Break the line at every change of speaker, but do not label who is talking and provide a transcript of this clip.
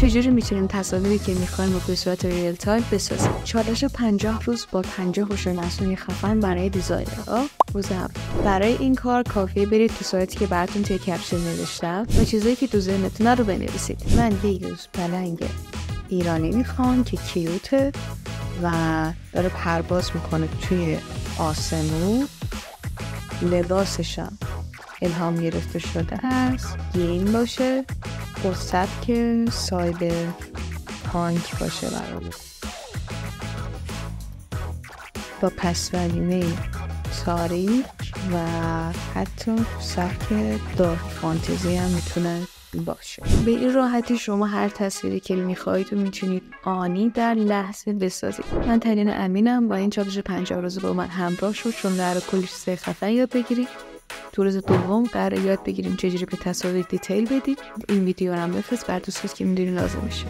چجوری میتونیم تصاویری که میخوایم رو به صورت ریل تایم بسازیم. چالش 50 روز با 50 هوش مصنوعی خفن برای دیزاینرها. روز اول، برای این کار کافیه برید تو سایتی که براتون توی کپشن نوشتم و چیزایی که تو ذهنتونه رو بنویسید. من یه یوز پلنگ ایرانی میخوام که کیوته و داره پرواز میکنه توی آسمون، لباسشم الهام گرفته شده هست، گیم باشه، با سبک سایبر پانک باشه برامون، با پس‌زمینه تاریک و حتی سبک دارک فانتزی هم میتونه باشه. به این راحتی شما هر تصویری که میخواهید و میتونید آنی در لحظه بسازید. من ترین امینم و این چالش 50 روز با من همراه شد چون قراره کلی چیز خفن یاد بگیرید. تو روز دوم قراره یاد بگیریم چجوری به تصاویر دیتیل بدید. این ویدیو رو هم بفرست بر دوستات که میدونی لازم میشه.